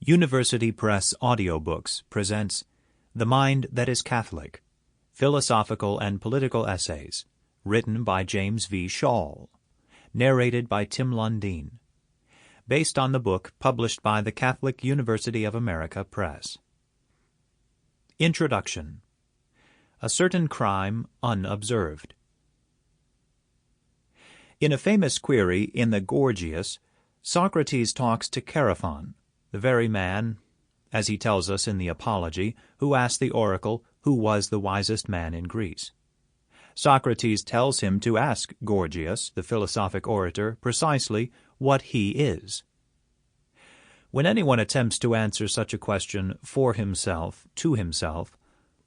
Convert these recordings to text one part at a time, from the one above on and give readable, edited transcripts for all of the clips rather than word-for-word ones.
University Press Audiobooks presents The Mind That is Catholic, Philosophical and Political Essays, written by James V. Schall, narrated by Tim Lundeen, based on the book published by the Catholic University of America Press. Introduction. A Certain Crime Unobserved. In a famous query in the Gorgias, Socrates talks to Chaerephon, the very man, as he tells us in the Apology, who asked the oracle who was the wisest man in Greece. Socrates tells him to ask Gorgias, the philosophic orator, precisely what he is. When anyone attempts to answer such a question for himself, to himself,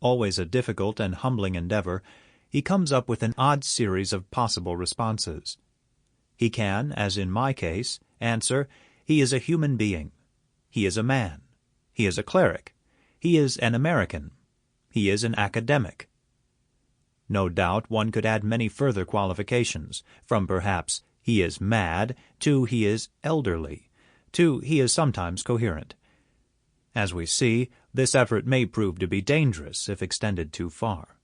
always a difficult and humbling endeavor, he comes up with an odd series of possible responses. He can, as in my case, answer, he is a human being. He is a man. He is a cleric. He is an American. He is an academic. No doubt one could add many further qualifications, from perhaps he is mad to he is elderly, to he is sometimes coherent. As we see, this effort may prove to be dangerous if extended too far.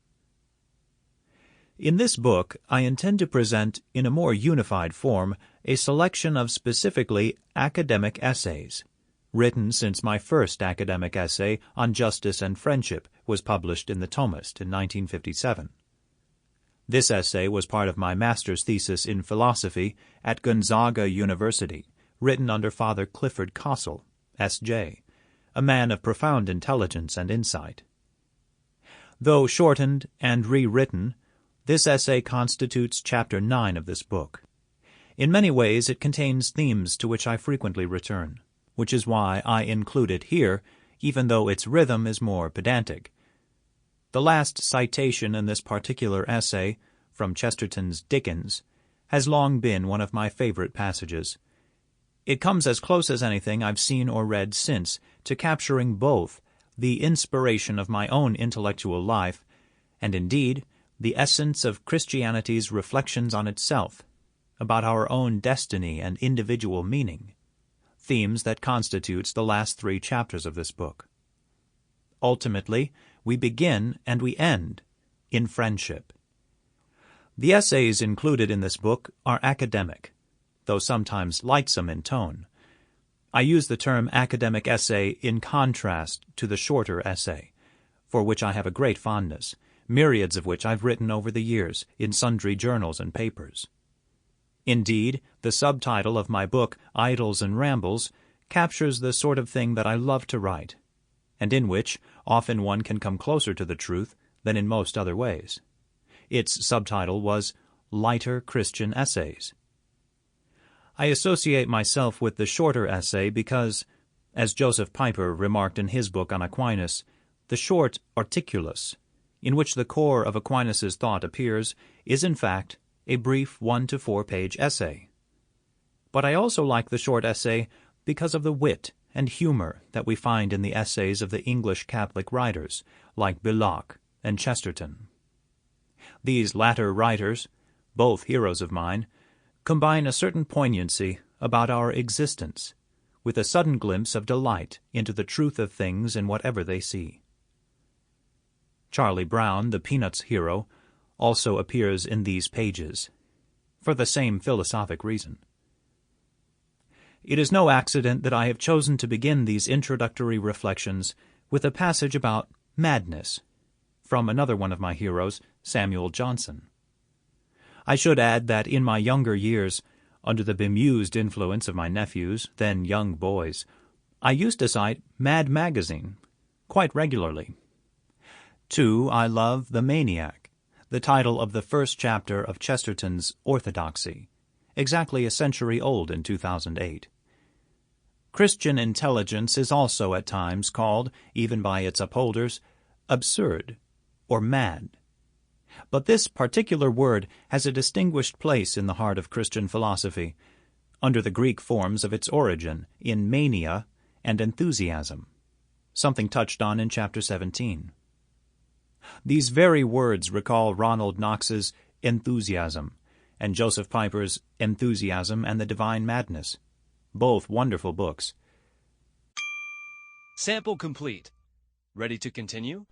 In this book, I intend to present, in a more unified form, a selection of specifically academic essays, written since my first academic essay on justice and friendship was published in the Thomist in 1957. This essay was part of my master's thesis in philosophy at Gonzaga University, written under Father Clifford Kossel, S.J., a man of profound intelligence and insight. Though shortened and rewritten, this essay constitutes Chapter 9 of this book. In many ways it contains themes to which I frequently return, which is why I include it here, even though its rhythm is more pedantic. The last citation in this particular essay, from Chesterton's Dickens, has long been one of my favorite passages. It comes as close as anything I've seen or read since to capturing both the inspiration of my own intellectual life and, indeed, the essence of Christianity's reflections on itself, about our own destiny and individual meaning, themes that constitutes the last 3 chapters of this book. Ultimately, we begin and we end in friendship. The essays included in this book are academic, though sometimes lightsome in tone. I use the term academic essay in contrast to the shorter essay, for which I have a great fondness, myriads of which I've written over the years in sundry journals and papers. Indeed, the subtitle of my book, Idles and Rambles, captures the sort of thing that I love to write, and in which often one can come closer to the truth than in most other ways. Its subtitle was Lighter Christian Essays. I associate myself with the shorter essay because, as Joseph Piper remarked in his book on Aquinas, the short articulus, in which the core of Aquinas' thought appears, is in fact a brief 1 to 4 page essay. But I also like the short essay because of the wit and humor that we find in the essays of the English Catholic writers, like Belloc and Chesterton. These latter writers, both heroes of mine, combine a certain poignancy about our existence with a sudden glimpse of delight into the truth of things in whatever they see. Charlie Brown, the Peanuts hero, also appears in these pages, for the same philosophic reason. It is no accident that I have chosen to begin these introductory reflections with a passage about madness, from another one of my heroes, Samuel Johnson. I should add that in my younger years, under the bemused influence of my nephews, then young boys, I used to cite Mad Magazine quite regularly. Too, I love The Maniac, the title of the first chapter of Chesterton's Orthodoxy, exactly a century old in 2008. Christian intelligence is also at times called, even by its upholders, absurd or mad. But this particular word has a distinguished place in the heart of Christian philosophy, under the Greek forms of its origin in mania and enthusiasm, something touched on in Chapter 17. These very words recall Ronald Knox's enthusiasm and Joseph Piper's Enthusiasm and the Divine Madness, both wonderful books. Sample complete. Ready to continue?